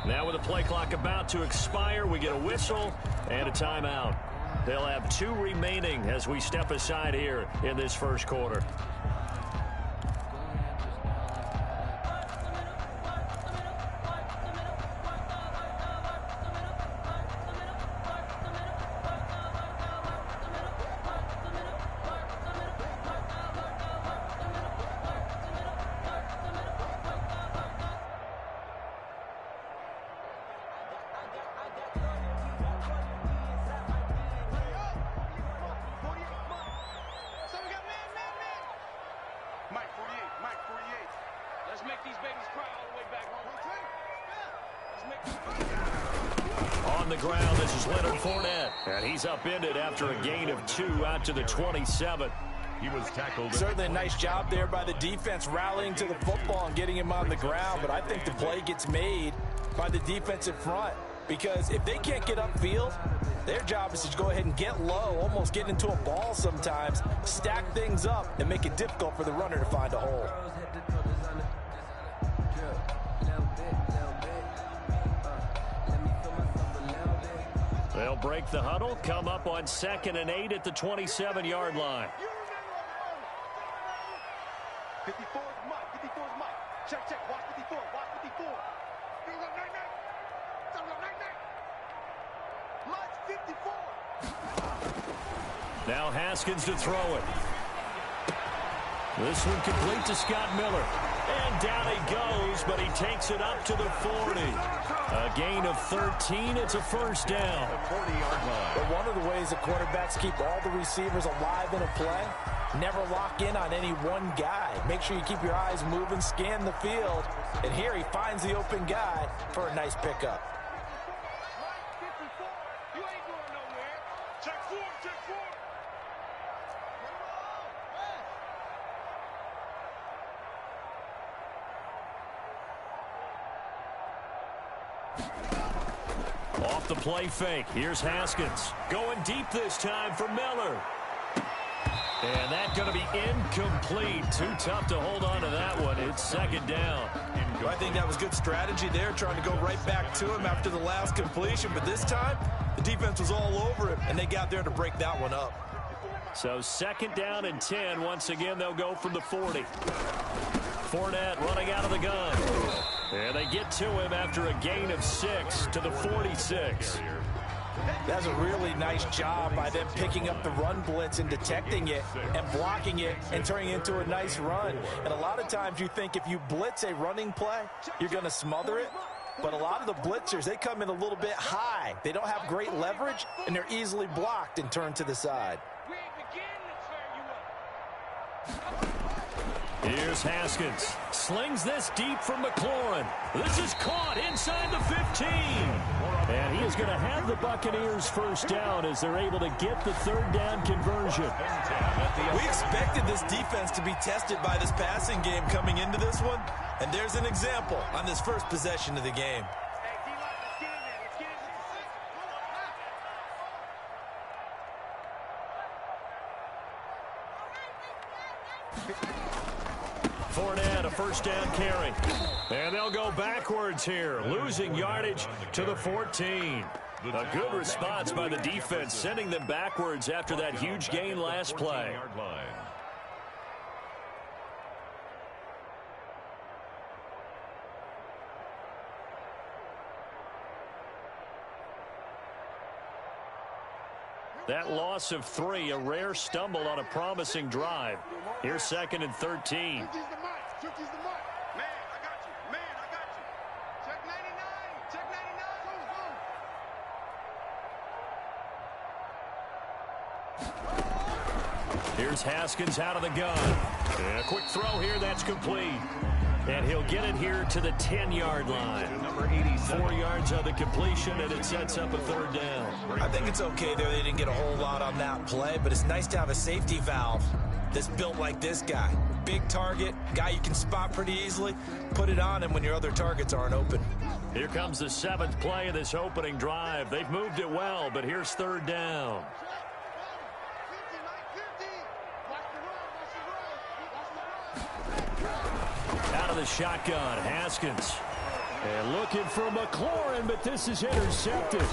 Now with the play clock about to expire, we get a whistle and a timeout. They'll have 2 remaining as we step aside here in this first quarter. On the ground, this is Leonard Fournette, and he's upended after a gain of 2 out to the 27. He was tackled. Certainly a nice job there by the defense rallying to the football and getting him on the ground, but I think the play gets made by the defensive front because if they can't get upfield, their job is to go ahead and get low, almost get into a ball sometimes, stack things up, and make it difficult for the runner to find a hole. They'll break the huddle, come up on 2nd and 8 at the 27-yard line. 54 is Mike. 54 is Mike. Check, check. Watch 54. Watch 54. Mike's 54. Now Haskins to throw it. This one complete to Scott Miller. And down he goes, but he takes it up to the 40. A gain of 13. It's a first down. 40-yard line. But one of the ways the quarterbacks keep all the receivers alive in a play, never lock in on any one guy. Make sure you keep your eyes moving, scan the field. And here he finds the open guy for a nice pickup. You ain't going nowhere. Check 4, check 4. Off the play fake. Here's Haskins. Going deep this time for Miller. And that's going to be incomplete. Too tough to hold on to that one. It's second down. Well, I think that was good strategy there, trying to go right back to him after the last completion. But this time, the defense was all over it, and they got there to break that one up. So 2nd down and 10. Once again, they'll go from the 40. Fournette running out of the gun. And they get to him after a gain of 6 to the 46. That's a really nice job by them picking up the run blitz and detecting it and blocking it and turning it into a nice run. And a lot of times you think if you blitz a running play, you're going to smother it. But a lot of the blitzers, they come in a little bit high. They don't have great leverage, and they're easily blocked and turned to the side. Here's Haskins. Slings this deep from McLaurin. This is caught inside the 15. And he is going to have the Buccaneers first down as they're able to get the 3rd down conversion. We expected this defense to be tested by this passing game coming into this one. And there's an example on this first possession of the game. Fournette, a first down carry. And they'll go backwards here, losing yardage to the 14. A good response by the defense, sending them backwards after that huge gain last play. That loss of 3, a rare stumble on a promising drive. Here's 2nd and 13. Here's Haskins out of the gun. And a quick throw here, that's complete. And he'll get it here to the 10-yard line. Number 87. 4 yards on the completion, and it sets up a 3rd down. I think it's okay there. They didn't get a whole lot on that play, but it's nice to have a safety valve. that's built like this guy. Big target, guy you can spot pretty easily. Put it on him when your other targets aren't open. Here comes the 7th play of this opening drive. They've moved it well, but here's 3rd down. Out of the shotgun, Haskins. And looking for McLaurin, but this is intercepted.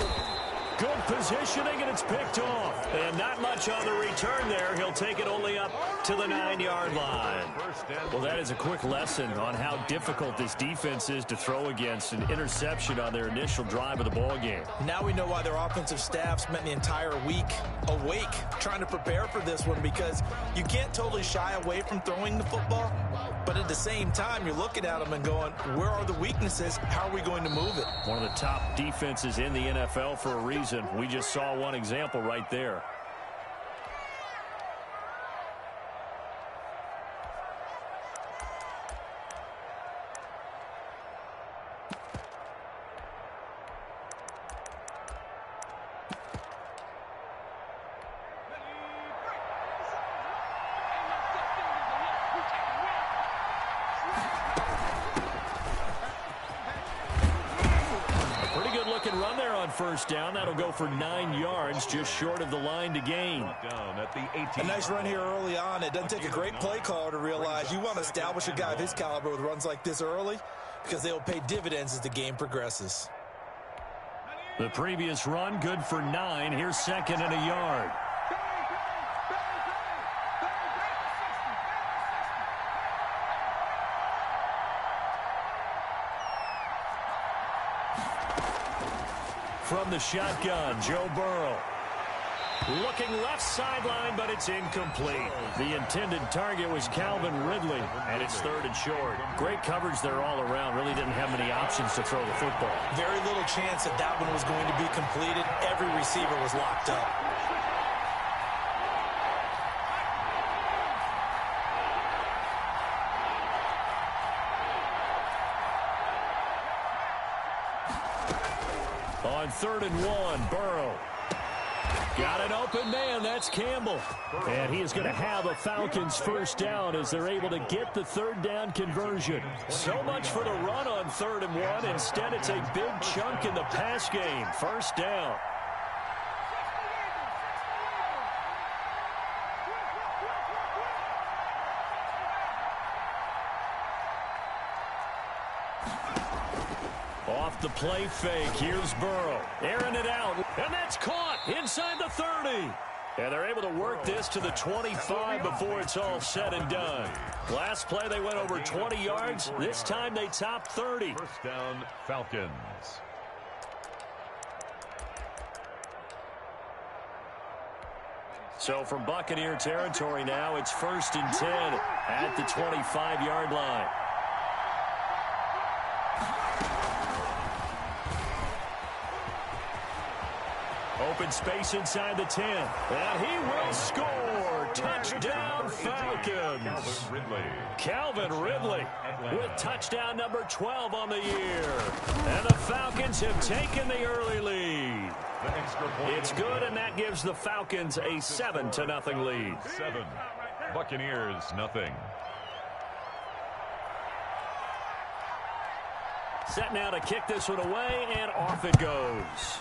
Good positioning, and it's picked off. And not much on the return there. He'll take it only up to the 9-yard line. Well, that is a quick lesson on how difficult this defense is to throw against. An interception on their initial drive of the ball game. Now we know why their offensive staff spent the entire week awake trying to prepare for this one, because you can't totally shy away from throwing the football, but at the same time, you're looking at them and going, where are the weaknesses? How are we going to move it? One of the top defenses in the NFL for a reason. We just saw one example right there. Run there on 1st down. That'll go for 9 yards, just short of the line to gain. Down at the 18. A nice run here early on. It doesn't take a great play caller to realize you want to establish a guy of his caliber with runs like this early, because they'll pay dividends as the game progresses. The previous run, good for 9. Here's 2nd and a yard. From the shotgun, Joe Burrow. Looking left sideline, but it's incomplete. The intended target was Calvin Ridley, and it's 3rd and short. Great coverage there all around. Really didn't have many options to throw the football. Very little chance that that one was going to be completed. Every receiver was locked up. On 3rd and 1, Burrow. Got an open man. That's Campbell. And he is going to have a Falcons 1st down as they're able to get the 3rd down conversion. So much for the run on 3rd and 1. Instead, it's a big chunk in the pass game. 1st down. Off the play fake, here's Burrow. Airing it out, and that's caught inside the 30. And they're able to work this to the 25 before it's all said and done. Last play, they went over 20 yards. This time, they topped 30. 1st down, Falcons. So from Buccaneer territory now, it's 1st and 10 at the 25-yard line. Open space inside the 10. And he will score. Touchdown, Falcons. Calvin Ridley with touchdown number 12 on the year. And the Falcons have taken the early lead. It's good, and that gives the Falcons a 7-0 lead. 7. Buccaneers, nothing. Set now to kick this one away, and off it goes.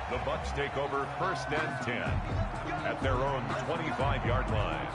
The Bucs take over 1st and 10 at their own 25-yard line.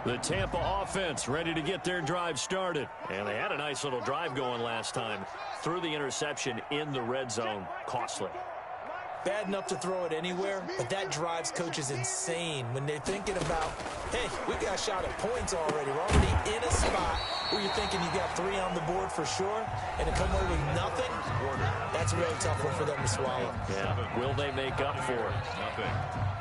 The Tampa offense ready to get their drive started. And they had a nice little drive going last time. Threw the interception in the red zone. Costly. bad enough to throw it anywhere, but that drives coaches insane when they're thinking about, hey, we got a shot at points already. We're already in a spot where you're thinking you got 3 on the board for sure, and to come away with nothing, that's a really tough one for them to swallow. Yeah. Will they make up for it? Nothing.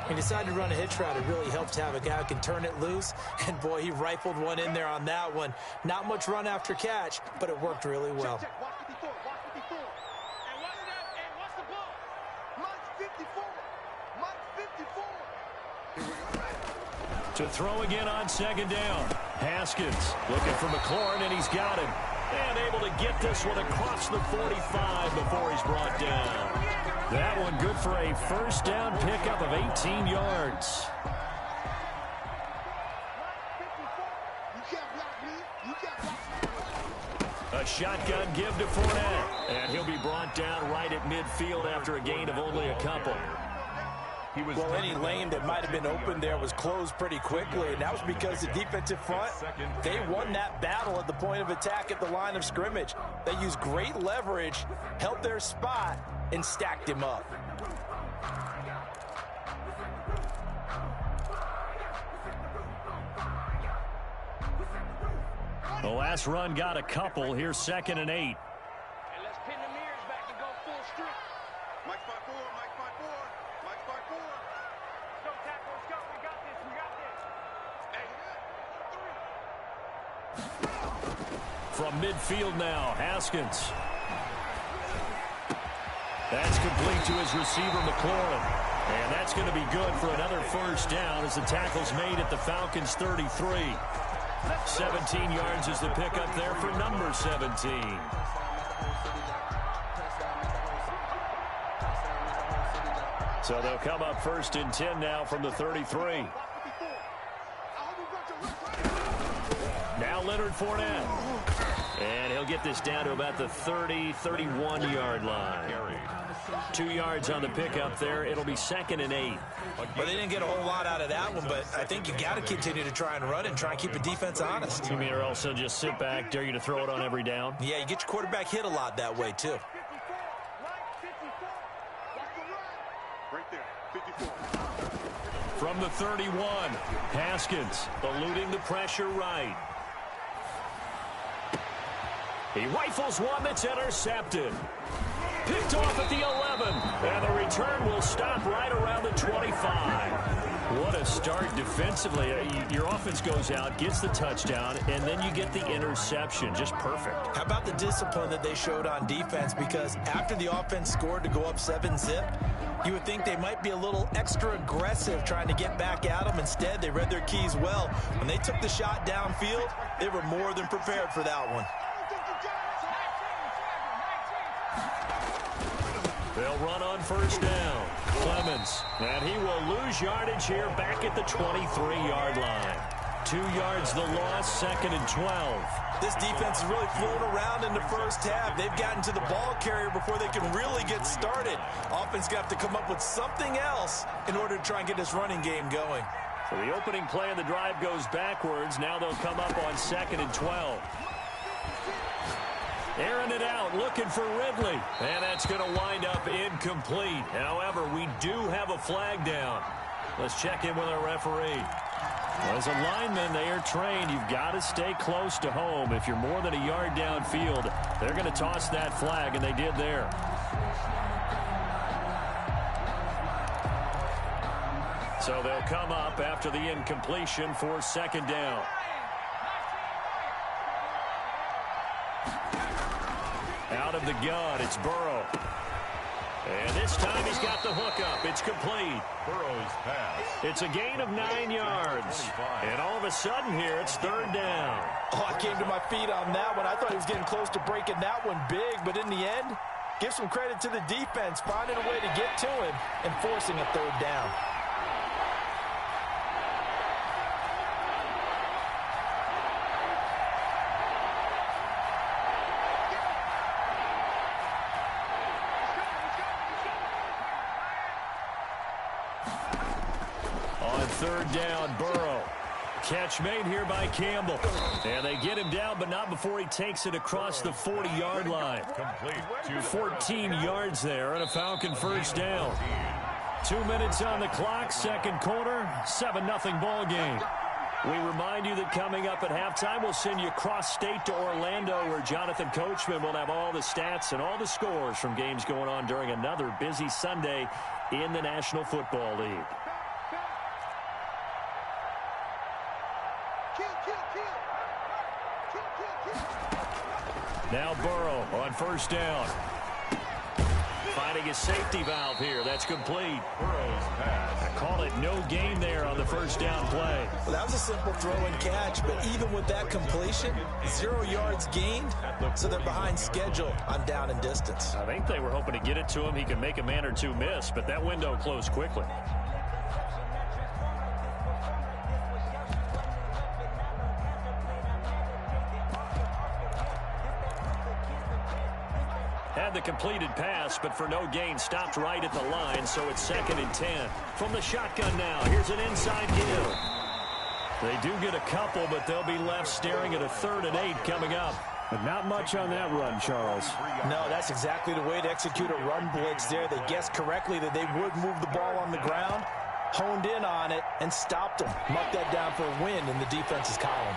He decided to run a hitch route. It really helped to have a guy who can turn it loose, and boy, he rifled one in there on that one. Not much run after catch, but it worked really well. Check, watch 54, watch 54. And watch that, and watch the ball. Mike 54, Mike 54. To throw again on second down. Haskins looking for McLaurin, and he's got him. And able to get this one across the 45 before he's brought down. That one good for a first down pickup of 18 yards. A shotgun give to Fournette. And he'll be brought down right at midfield after a gain of only a couple. Well, any lane that might have been open there was closed pretty quickly, and that was because the defensive front, they won that battle at the point of attack at the line of scrimmage. They used great leverage, held their spot, and stacked him up. The last run got a couple. Here's 2nd and 8. And let's pin the mirrors back and go full strip. Mike 5-4, Mike 5-4, Mike 5-4. Let's go, tackle, let's go. We got this, we got this. Hey, From midfield now, Haskins. That's complete to his receiver, McLaurin. And that's going to be good for another first down as the tackle's made at the Falcons' 33. 17 yards is the pickup there for number 17. So they'll come up 1st and 10 now from the 33. Now Leonard Fournette. And he'll get this down to about the 30, 31-yard line. 2 yards on the pickup there. It'll be 2nd and 8. Well, they didn't get a whole lot out of that one, but I think you got to continue to try and run and try and keep the defense honest. You mean or else they'll just sit back, dare you to throw it on every down? Yeah, you get your quarterback hit a lot that way, too. right there, 54. From the 31, Haskins eluding the pressure right. He rifles one that's intercepted. Picked off at the 11, and the return will stop right around the 25. What a start defensively. Your offense goes out, gets the touchdown, and then you get the interception. Just perfect. How about the discipline that they showed on defense? Because after the offense scored to go up 7-zip, you would think they might be a little extra aggressive trying to get back at them. Instead, they read their keys well. When they took the shot downfield, they were more than prepared for that one. They'll run on first down. Clemens, and he will lose yardage here back at the 23-yard line. 2 yards the loss, 2nd and 12. This defense is really flown around in the first half. They've gotten to the ball carrier before they can really get started. Offense got to come up with something else in order to try and get this running game going. So the opening play of the drive goes backwards. Now they'll come up on 2nd and 12. Airing it out, looking for Ridley. And that's going to wind up incomplete. However, we do have a flag down. Let's check in with our referee. As a lineman, they are trained. You've got to stay close to home. If you're more than a yard downfield, they're going to toss that flag, and they did there. So they'll come up after the incompletion for 2nd down. Out of the gun, it's Burrow. And this time he's got the hookup. It's complete. Burrow's pass. It's a gain of 9 yards. And all of a sudden here, it's 3rd down. Oh, I came to my feet on that one. I thought he was getting close to breaking that one big, but in the end, give some credit to the defense, finding a way to get to him and forcing a 3rd down. On 3rd down, Burrow. Catch made here by Campbell. And they get him down, but not before he takes it across the 40-yard line. 14 yards there and a Falcon first down. 2 minutes on the clock, second quarter, 7-0 ball game. We remind you that coming up at halftime, we'll send you cross-state to Orlando, where Jonathan Coachman will have all the stats and all the scores from games going on during another busy Sunday in the National Football League. Now Burrow on first down. Finding his safety valve here. That's complete. Burrow's pass. I call it no gain there on the first down play. Well, that was a simple throw and catch, but even with that completion, 0 yards gained, so they're behind schedule on down and distance. I think they were hoping to get it to him. He can make a man or two miss, but that window closed quickly. Had the completed pass, but for no gain, stopped right at the line, so it's 2nd and 10. From the shotgun now, here's an inside give. They do get a couple, but they'll be left staring at a 3rd and 8 coming up. But not much on that run, Charles. No, that's exactly the way to execute a run blitz there. They guessed correctly that they would move the ball on the ground, honed in on it, and stopped them. Marked that down for a win in the defense's column.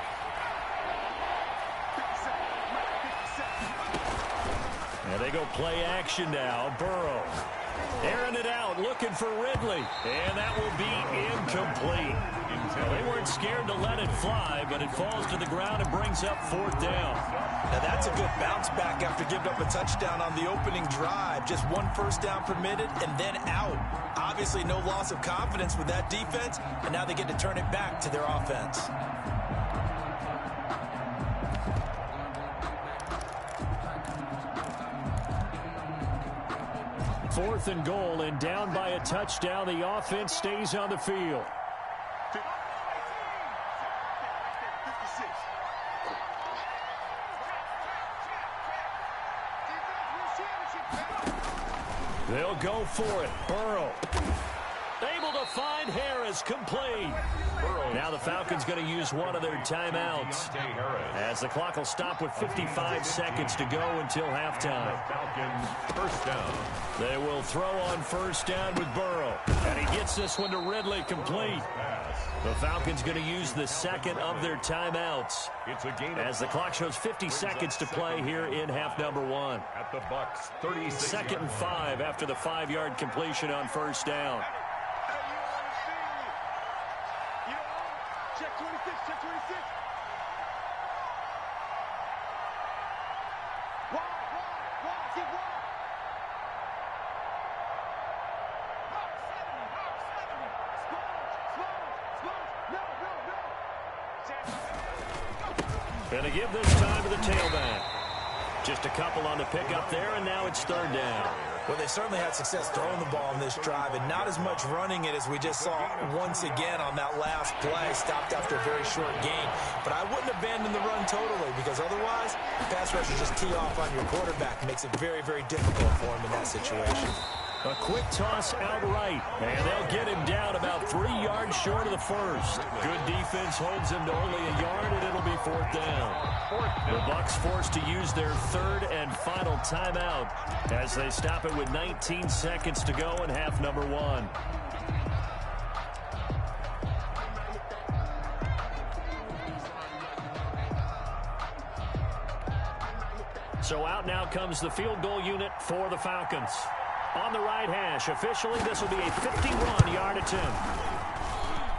And they go play action now. Burrow airing it out, looking for Ridley. And that will be incomplete. Well, they weren't scared to let it fly, but it falls to the ground and brings up 4th down. Now that's a good bounce back after giving up a touchdown on the opening drive. Just 1 first down permitted and then out. Obviously no loss of confidence with that defense, and now they get to turn it back to their offense. 4th and goal, and down by a touchdown. The offense stays on the field. They'll go for it. Burrow able to find Harris, complete. Now the Falcons going to use one of their timeouts, as the clock will stop with 55 seconds to go until halftime. Falcons first down. They will throw on first down with Burrow, and he gets this one to Ridley, complete. The Falcons going to use the second of their timeouts, It's a gain as the clock shows 50 seconds to play here in half number 1. at the Bucks 36. 2nd and 5 after the 5-yard completion on first down. Check 26, check 26. Wide, get wide. Slow. Going to give this time to the tailback. Just a couple on the pickup there, and now it's 3rd down. Well, they certainly had success throwing the ball in this drive, and not as much running it as we just saw once again on that last play. Stopped after a very short gain. But I wouldn't abandon the run totally, because otherwise, pass rushers just tee off on your quarterback. It makes it very, very difficult for him in that situation. A quick toss outright, and they'll get him down about 3 yards short of the first. Good defense holds him to only a yard, and it'll be 4th down. The Bucks forced to use their 3rd and final timeout as they stop it with 19 seconds to go in half number 1. So out now comes the field goal unit for the Falcons. On the right hash, officially, this will be a 51-yard attempt.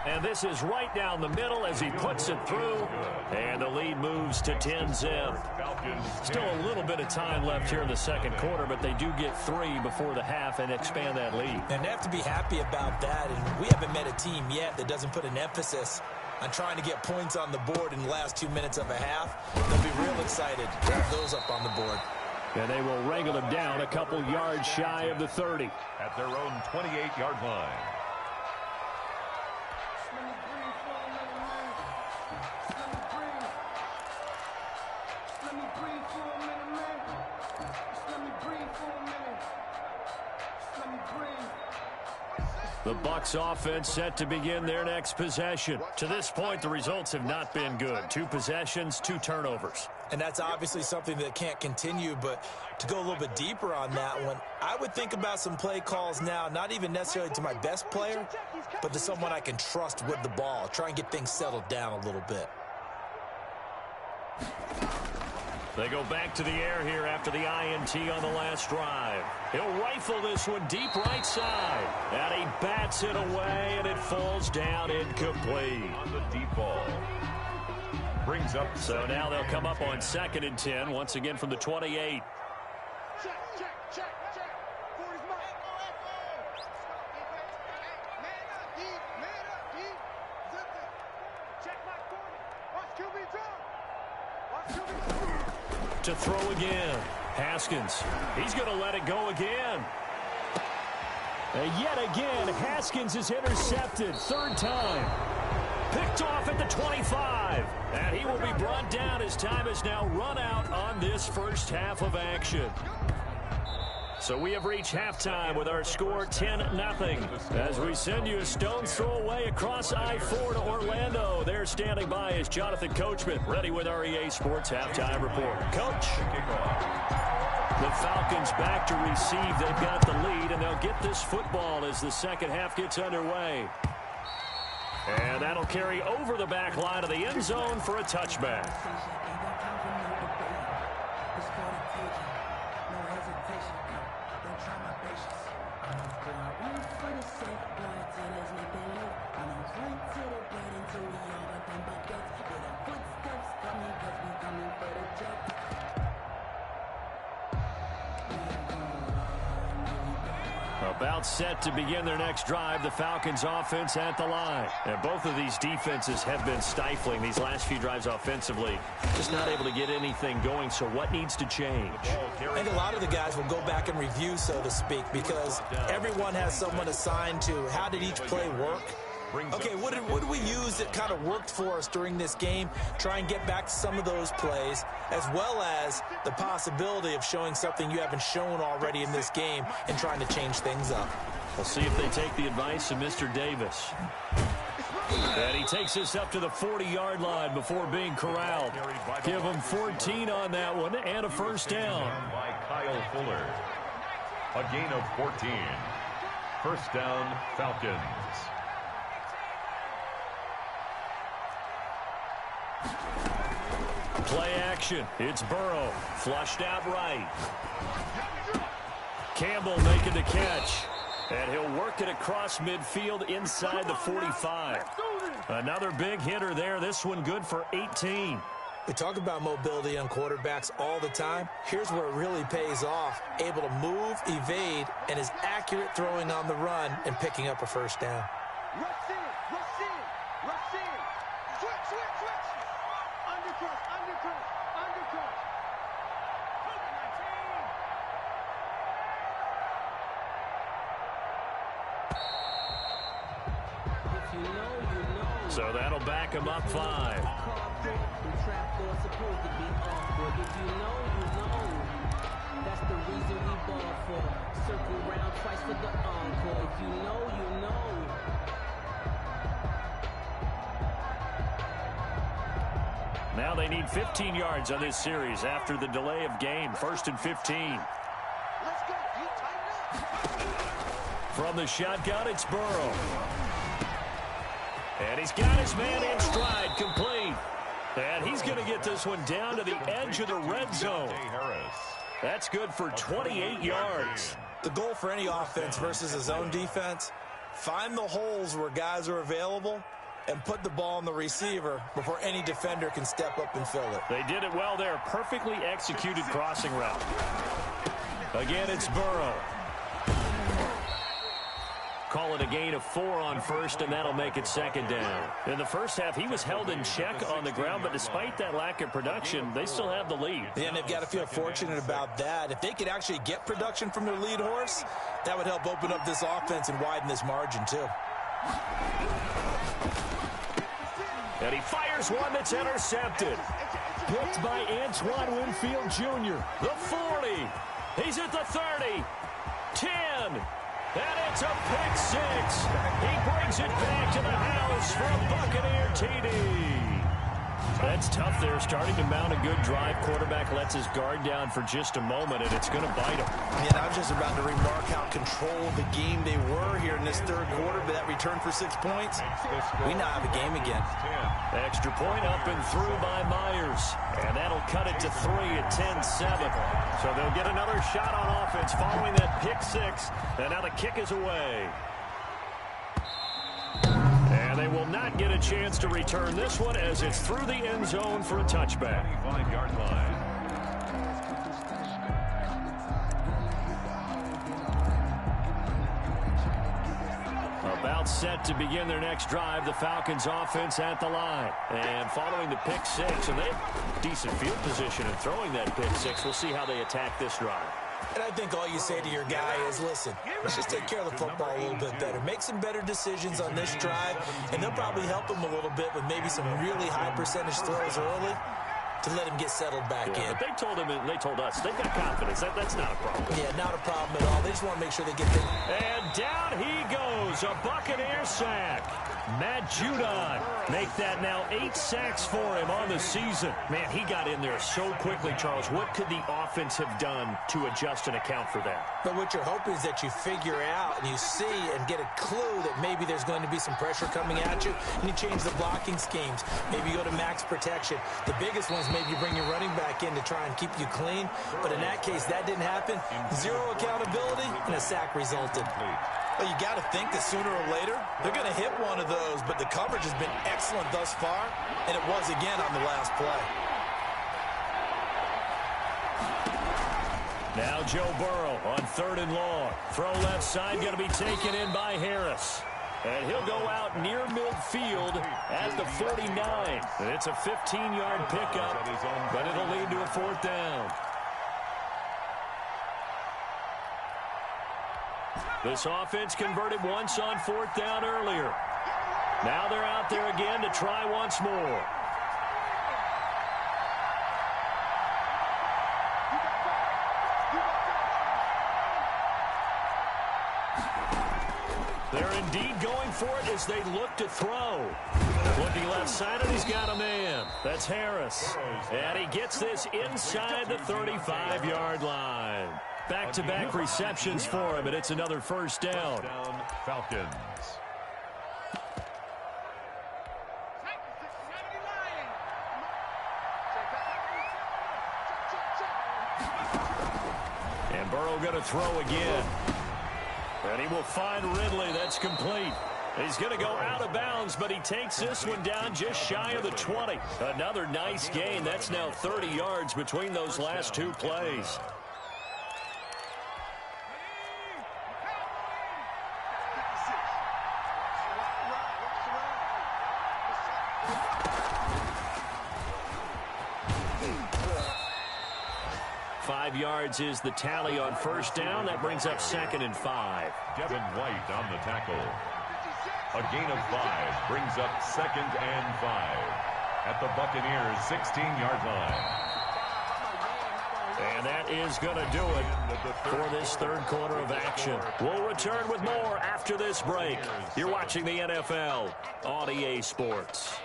And this is right down the middle as he puts it through. And the lead moves to 10-zip. Still a little bit of time left here in the second quarter, but they do get 3 before the half and expand that lead. And they have to be happy about that. And we haven't met a team yet that doesn't put an emphasis on trying to get points on the board in the last 2 minutes of a half. They'll be real excited to have those up on the board. And they will wrangle him down a couple yards shy of the 30. At their own 28-yard line. The Bucs offense set to begin their next possession. To this point, the results have not been good. 2 possessions, 2 turnovers. And that's obviously something that can't continue, but to go a little bit deeper on that one, I would think about some play calls now, not even necessarily to my best player, but to someone I can trust with the ball. Try and get things settled down a little bit. They go back to the air here after the INT on the last drive. He'll rifle this one deep right side. And he bats it away, and it falls down incomplete. On the deep ball. Brings up. So now they'll come up on 2nd and 10, once again from the 28. Check. 40's mine. Man up, D. Zip it. Check my 40. Watch QB drop. To throw again. Haskins. He's going to let it go again. And yet again, Haskins is intercepted. 3rd time. Picked off at the 25. And he will be brought down as time has now run out on this first half of action. So we have reached halftime with our score 10-0. As we send you a stone's throw away across I-4 to Orlando. There standing by is Jonathan Coachman, ready with our EA Sports Halftime Report. Coach. The Falcons back to receive. They've got the lead, and they'll get this football as the second half gets underway. And that'll carry over the back line of the end zone for a touchback. About set to begin their next drive, the Falcons offense at the line. And both of these defenses have been stifling these last few drives offensively. Just not able to get anything going, so what needs to change? I think a lot of the guys will go back and review, so to speak, because everyone has someone assigned to how did each play work. Okay, what did we use that kind of worked for us during this game? Try and get back to some of those plays, as well as the possibility of showing something you haven't shown already in this game and trying to change things up. We'll see if they take the advice of Mr. Davis. And he takes us up to the 40-yard line before being corralled. Give him 14 on that one and a first down. By Kyle Fuller. A gain of 14. First down, Falcons. Play action. It's Burrow. Flushed out right. Campbell making the catch. And he'll work it across midfield inside the 45. Another big hitter there. This one good for 18. We talk about mobility on quarterbacks all the time. Here's where it really pays off. Able to move, evade, and is accurate throwing on the run and picking up a first down. Rush in. Switch. Undercut. So that'll back him up 5. That's the reason we ball for. Circle round twice for the encore. If you know, you know. Now they need 15 yards on this series after the delay of game. 1st and 15. From the shotgun, it's Burrow. And he's got his man in stride, complete. And he's going to get this one down to the edge of the red zone. That's good for 28 yards. The goal for any offense versus a zone defense, find the holes where guys are available and put the ball on the receiver before any defender can step up and fill it. They did it well there. Perfectly executed crossing route. Again, it's Burrow. Call it a gain of 4 on first, and that'll make it second down. In the first half, he was held in check on the ground, but despite that lack of production, they still have the lead. Yeah, and they've got to feel fortunate about that. If they could actually get production from their lead horse, that would help open up this offense and widen this margin, too. And he fires one that's intercepted. Picked by Antoine Winfield Jr. The 40. He's at the 30. 10. And it's a pick six. He brings it back to the house for a Buccaneer TD. That's tough there, starting to mount a good drive. Quarterback lets his guard down for just a moment, and it's going to bite him. And I was just about to remark how controlled the game they were here in this third quarter, but that return for 6 points, we now have a game again. Extra point up and through by Myers, and that'll cut it to 3 at 10-7. So they'll get another shot on offense following that pick six, and now the kick is away. And they will not get a chance to return this one as it's through the end zone for a touchback. 25-yard line. About set to begin their next drive, the Falcons offense at the line. And following the pick six, and they have decent field position in throwing that pick six. We'll see how they attack this drive. And I think all you say to your guy is, listen, let's just take care of the football a little bit better. Make some better decisions on this drive, and they'll probably help him a little bit with maybe some really high percentage throws early to let him get settled back in. But they told him, and they told us, they've got confidence. That's not a problem. Yeah, not a problem at all. They just want to make sure they get there. And down he goes, a Buccaneer sack. Matt Judon make that now 8 sacks for him on the season. Man, he got in there so quickly, Charles. What could the offense have done to adjust and account for that? But what you're hoping is that you figure out and you see and get a clue that maybe there's going to be some pressure coming at you, and you change the blocking schemes. Maybe you go to max protection. The biggest one is maybe you bring your running back in to try and keep you clean. But in that case, that didn't happen. Zero accountability, and a sack resulted. Well, you got to think that sooner or later, they're going to hit one of those, but the coverage has been excellent thus far, and it was again on the last play. Now Joe Burrow on 3rd and long. Throw left side, going to be taken in by Harris. And he'll go out near midfield at the 49. And it's a 15-yard pickup, but it'll lead to a 4th down. This offense converted once on 4th down earlier. Now they're out there again to try once more. They're indeed going for it as they look to throw. Looking left side, and he's got a man. That's Harris. And he gets this inside the 35-yard line. Back-to-back receptions for him, and it's another 1st down. Falcons. And Burrow going to throw again. And he will find Ridley. That's complete. He's going to go out of bounds, but he takes this one down just shy of the 20. Another nice gain. That's now 30 yards between those last 2 plays. Yards is the tally on 1st down. That brings up 2nd and 5. Devin White on the tackle. A gain of 5 brings up 2nd and 5 at the Buccaneers' 16-yard line. And that is going to do it for this 3rd quarter of action. We'll return with more after this break. You're watching the NFL on EA Sports.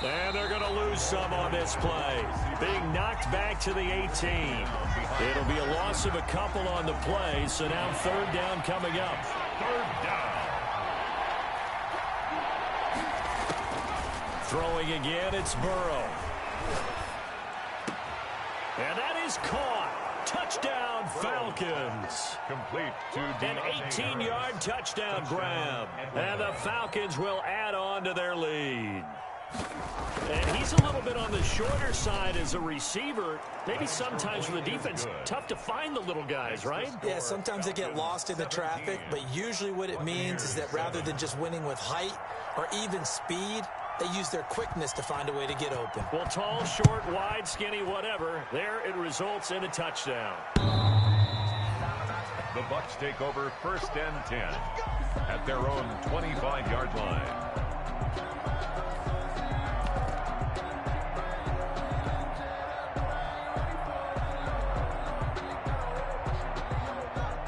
And they're going to lose some on this play. Being knocked back to the 18. It'll be a loss of a couple on the play, so now 3rd down coming up. 3rd down. Throwing again, it's Burrow. And that is caught. Touchdown, Falcons. Complete to An 18-yard touchdown grab. And the Falcons will add on to their lead. And he's a little bit on the shorter side as a receiver. Maybe sometimes for the defense, tough to find the little guys, right? Yeah, sometimes they get lost in the traffic, but usually what it means is that rather than just winning with height or even speed, They use their quickness to find a way to get open. Well, tall, short, wide, skinny, whatever. There it results in a touchdown. The Bucs take over 1st and 10 at their own 25-yard line.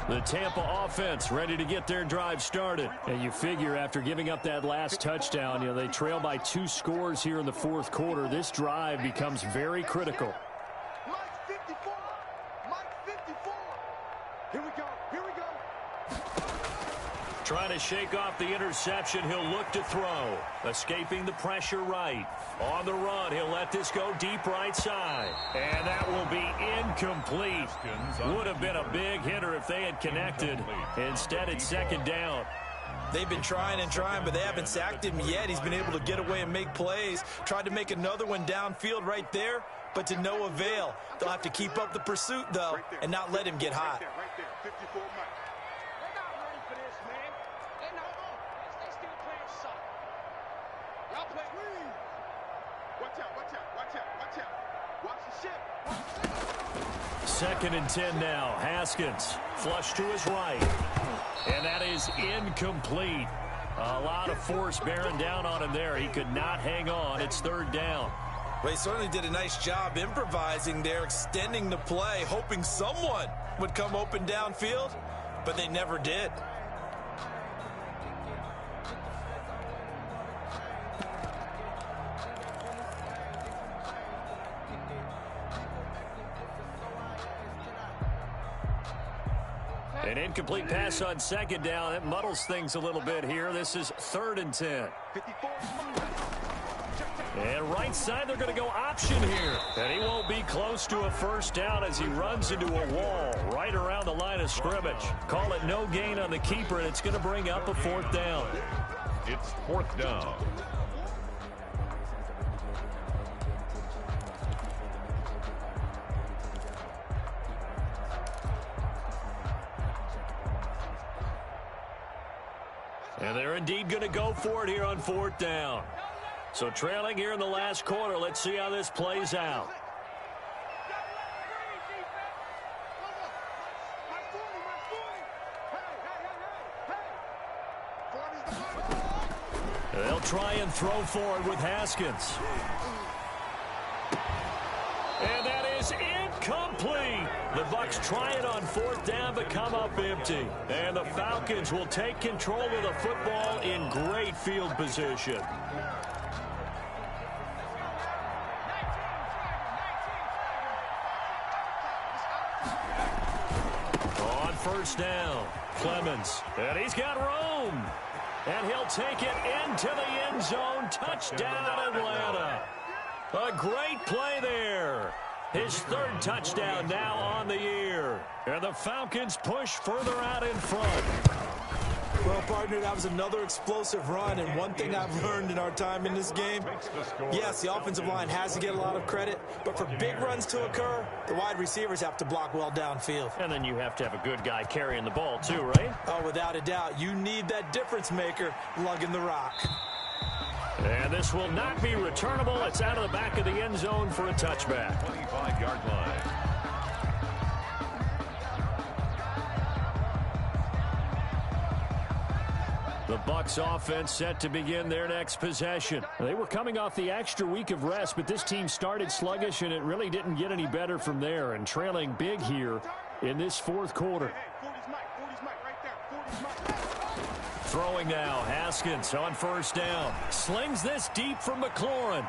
The Tampa offense ready to get their drive started. And you figure after giving up that last touchdown, they trail by 2 scores here in the 4th quarter. This drive becomes very critical. Mike 54. Mike 54. Here we go. Here we go. Trying to shake off the interception, he'll look to throw. Escaping the pressure right. On the run, he'll let this go deep right side. And that will be incomplete. Would have been a big hitter if they had connected. Instead, it's 2nd down. They've been trying and trying, but they haven't sacked him yet. He's been able to get away and make plays. Tried to make another one downfield right there, but to no avail. They'll have to keep up the pursuit, though, and not let him get hot. Right there. 54 Mike. They're not ready for this, man. They're not. They still playing soft. Y'all play. Watch out, watch out, watch out, watch out. Watch the ship. 2nd and 10 now. Haskins flush to his right. And that is incomplete. A lot of force bearing down on him there. He could not hang on. It's 3rd down. Well, he certainly did a nice job improvising there, extending the play, hoping someone would come open downfield, but they never did. An incomplete pass on 2nd down. It muddles things a little bit here. This is 3rd and 10. 54. And right side, they're going to go option here. And he won't be close to a 1st down as he runs into a wall right around the line of scrimmage. Call it no gain on the keeper, and it's going to bring up a 4th down. It's 4th down. And they're indeed going to go for it here on 4th down. So trailing here in the last quarter, let's see how this plays out. They'll try and throw forward with Haskins. And that is incomplete. The Bucs try it on 4th down but come up empty. And the Falcons will take control of the football in great field position. On 1st down, Clemens. And he's got room. And he'll take it into the end zone. Touchdown, Atlanta. A great play there. His 3rd touchdown now on the year. And the Falcons push further out in front. Well, partner, that was another explosive run, and one thing I've learned in our time in this game, yes, the offensive line has to get a lot of credit, but for big runs to occur, the wide receivers have to block well downfield. And then you have to have a good guy carrying the ball too, right? Oh, without a doubt. You need that difference maker lugging the rock. And this will not be returnable. It's out of the back of the end zone for a touchback. 25-yard line. The Bucs offense set to begin their next possession. They were coming off the extra week of rest, but this team started sluggish, and it really didn't get any better from there. And trailing big here in this 4th quarter. Throwing now, Haskins on 1st down. Slings this deep from McLaurin.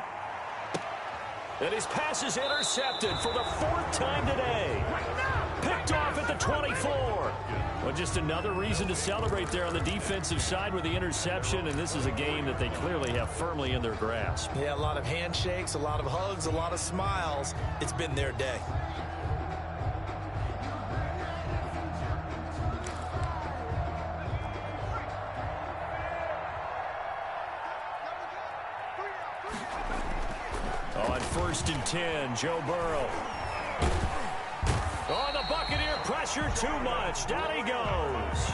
And his pass is intercepted for the 4th time today. Picked off at the 24. Well, just another reason to celebrate there on the defensive side with the interception, and this is a game that they clearly have firmly in their grasp. Yeah, a lot of handshakes, a lot of hugs, a lot of smiles. It's been their day. On 1st and 10, Joe Burrow. Oh, the Buccaneer pressure too much. Down he goes.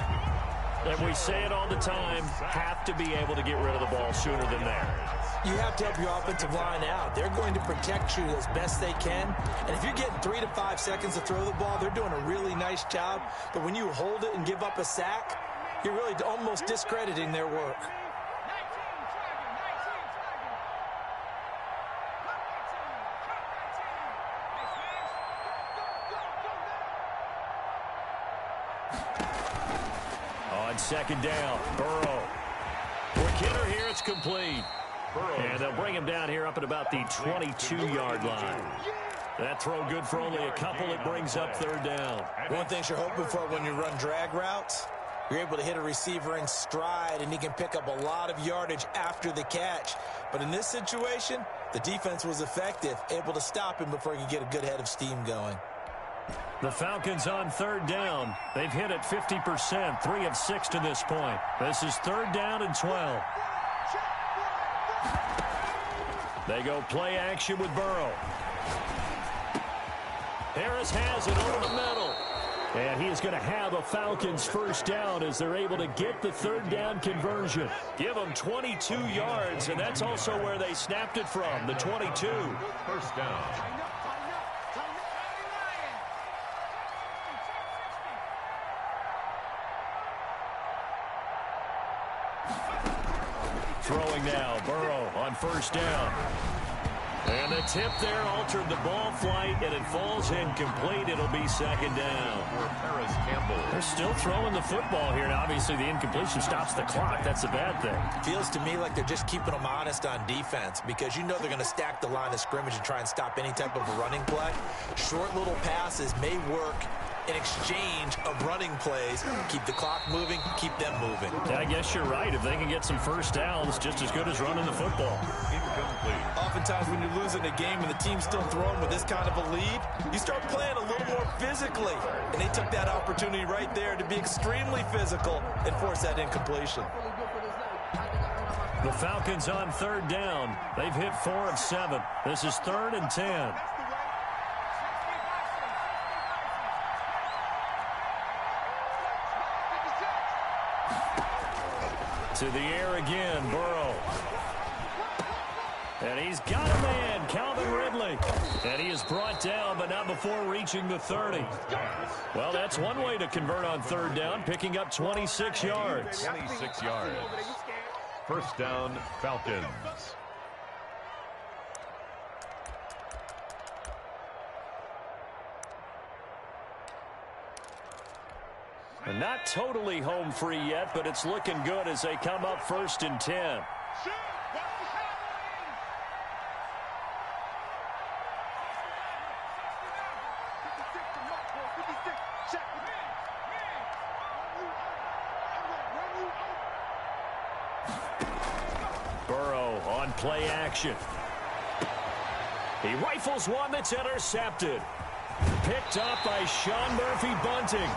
And we say it all the time, have to be able to get rid of the ball sooner than that. You have to help your offensive line out. They're going to protect you as best they can. And if you're getting 3 to 5 seconds to throw the ball, they're doing a really nice job. But when you hold it and give up a sack, you're really almost discrediting their work. On second down, Burrow. Quick hitter here, it's complete. And they'll bring him down here up at about the 22-yard line. That throw good for only a couple. It brings up third down. One thing you're hoping for when you run drag routes, you're able to hit a receiver in stride, and he can pick up a lot of yardage after the catch. But in this situation, the defense was effective, able to stop him before he could get a good head of steam going. The Falcons on third down. They've hit it 50%, 3 of 6 to this point. This is third down and 12. They go play action with Burrow. Harris has it over the middle. And he is going to have a Falcons first down as they're able to get the third down conversion. Give them 22 yards, and that's also where they snapped it from, the 22. First down. Throwing now, Burrow on first down. And the tip there altered the ball flight, and it falls incomplete. It'll be second down. They're still throwing the football here, and obviously the incompletion stops the clock. That's a bad thing. Feels to me like they're just keeping them honest on defense because you know they're going to stack the line of scrimmage and try and stop any type of a running play. Short little passes may work in exchange of running plays. Keep the clock moving, keep them moving. Yeah, I guess you're right. If they can get some first downs, just as good as running the football. Incomplete. Oftentimes when you're losing a game and the team's still throwing with this kind of a lead, you start playing a little more physically. And they took that opportunity right there to be extremely physical and force that incompletion. The Falcons on third down. They've hit 4 of 7. This is third and 10. To the air again, Burrow. And he's got a man, Calvin Ridley. And he is brought down, but not before reaching the 30. Well, that's one way to convert on third down, picking up 26 yards. 26 yards. First down, Falcons. And not totally home free yet, but it's looking good as they come up first and 10. Burrow on play action. He rifles one that's intercepted. Picked up by Sean Murphy-Bunting.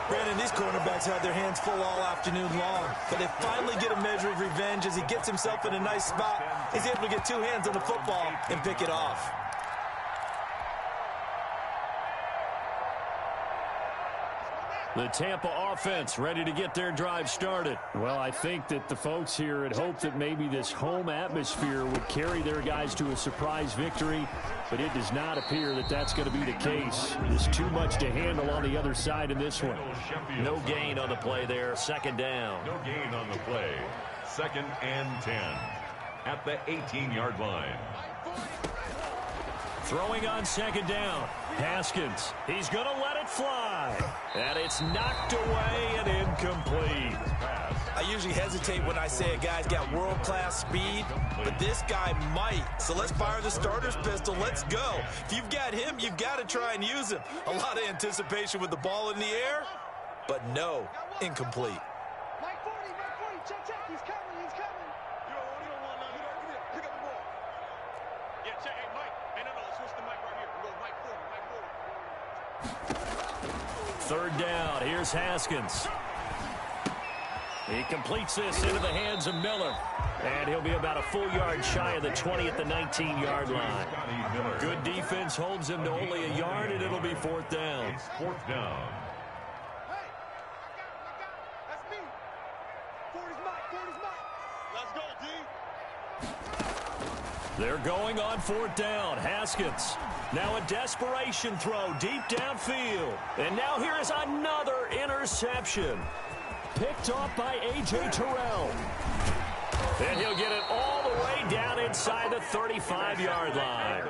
Brandon, these cornerbacks had their hands full all afternoon long, but they finally get a measure of revenge as he gets himself in a nice spot. He's able to get 2 hands on the football and pick it off. The Tampa offense ready to get their drive started. Well, I think that the folks here had hoped that maybe this home atmosphere would carry their guys to a surprise victory, but it does not appear that that's going to be the case. There's too much to handle on the other side in this one. No gain on the play there. Second down. No gain on the play. Second and 10 at the 18-yard line. Throwing on second down. Haskins. He's going to let it fly. And it's knocked away and incomplete. I usually hesitate when I say a guy's got world-class speed, but this guy might. So let's fire the starter's pistol. Let's go. If you've got him, you've got to try and use him. A lot of anticipation with the ball in the air, but no, incomplete. Mike 40, check, he's coming. You don't want none. Pick up the ball. Yeah, check, hey, Mike. Hey, no, switch the mic right here. We go Mike 40. Third down. Here's Haskins. He completes this into the hands of Miller. And he'll be about a full yard shy of the 20 at the 19-yard line. Good defense holds him to only a yard, and it'll be fourth down. It's fourth down. Hey, I got. That's me. Let's go, D. They're going on fourth down. Haskins. Now a desperation throw deep downfield. And now here is another interception. Picked off by A.J. Terrell. And he'll get it all the way down inside the 35-yard line.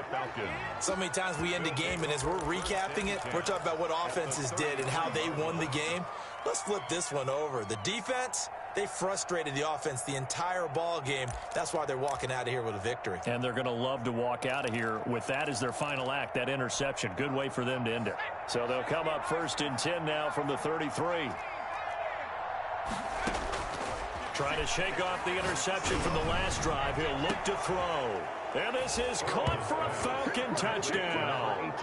So many times we end a game, and as we're recapping it, we're talking about what offenses did and how they won the game. Let's flip this one over. The defense, they frustrated the offense the entire ball game. That's why they're walking out of here with a victory. And they're going to love to walk out of here with that as their final act, that interception. Good way for them to end it. So they'll come up 1st and 10 now from the 33. Trying to shake off the interception from the last drive. He'll look to throw. And this is caught for a Falcon touchdown.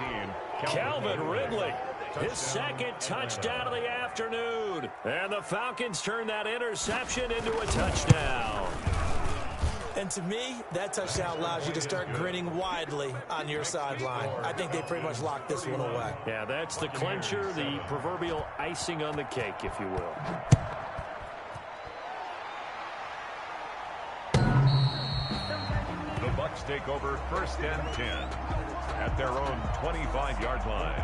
Calvin Ridley, his second touchdown of the afternoon. And the Falcons turn that interception into a touchdown. And to me, that touchdown allows you to start grinning widely on your sideline. I think they pretty much locked this one away. Yeah, that's the clincher, the proverbial icing on the cake, if you will. The Bucs take over 1st and 10 at their own 25-yard line.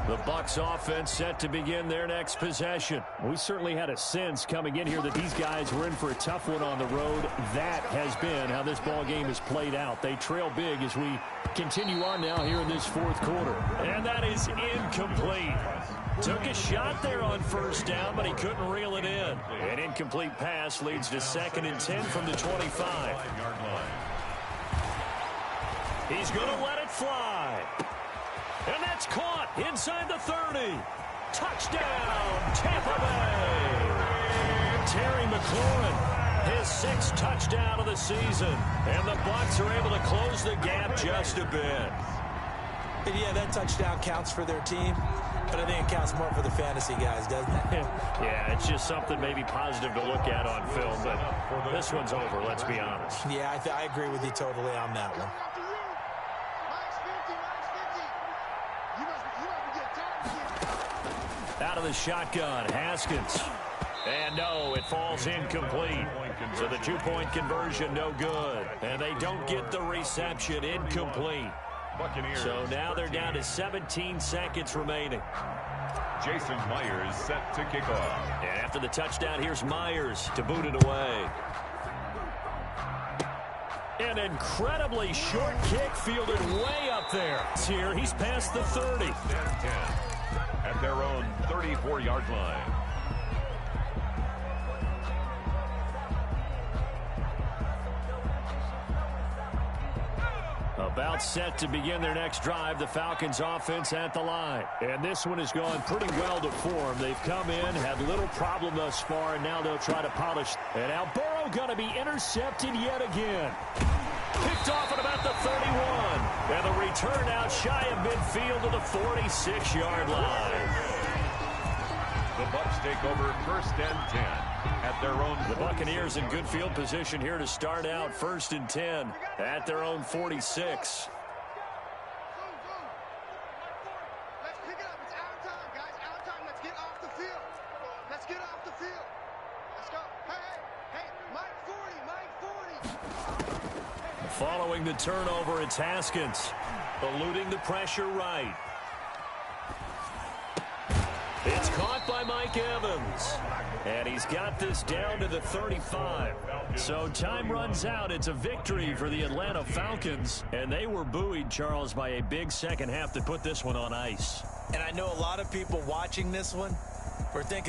The Bucs offense set to begin their next possession. We certainly had a sense coming in here that these guys were in for a tough one on the road. That has been how this ball game has played out. They trail big as we continue on now here in this 4th quarter. And that is incomplete. Took a shot there on 1st down, but he couldn't reel it in. An incomplete pass leads to 2nd and 10 from the 25. He's going to let it fly. And that's caught inside the 30. Touchdown, Tampa Bay. Terry McLaurin, his 6th touchdown of the season. And the Bucs are able to close the gap just a bit. And yeah, that touchdown counts for their team, but I think it counts more for the fantasy guys, doesn't it? Yeah, it's just something maybe positive to look at on film, but this one's over, let's be honest. Yeah, I agree with you totally on that one. Out of the shotgun, Haskins. And no, it falls incomplete. So the 2-point conversion no good. And they don't get the reception, incomplete. So now they're down to 17 seconds remaining. Jason Myers set to kick off. And after the touchdown, here's Myers to boot it away. An incredibly short kick fielded way up there. Here, he's past the 30. 10 at their own 34-yard line. About set to begin their next drive, the Falcons offense at the line. And this one has gone pretty well to form. They've come in, had little problem thus far, and now they'll try to polish. And now Burrow going to be intercepted yet again. Picked off at about the 31. And the return out shy of midfield to the 46-yard line. The Bucs take over 1st and 10 at their own. The Buccaneers in good field position here to start out 1st and 10 at their own 46. Let's pick it up. It's out time, guys. Out time. Let's get off the field. Let's get off the field. Let's go. Hey, Mike 40. Following the turnover, it's Haskins. Eluding the pressure right. It's caught by Mike Evans. And he's got this down to the 35. So time runs out. It's a victory for the Atlanta Falcons. And they were buoyed, Charles, by a big second half that put this one on ice. And I know a lot of people watching this one were thinking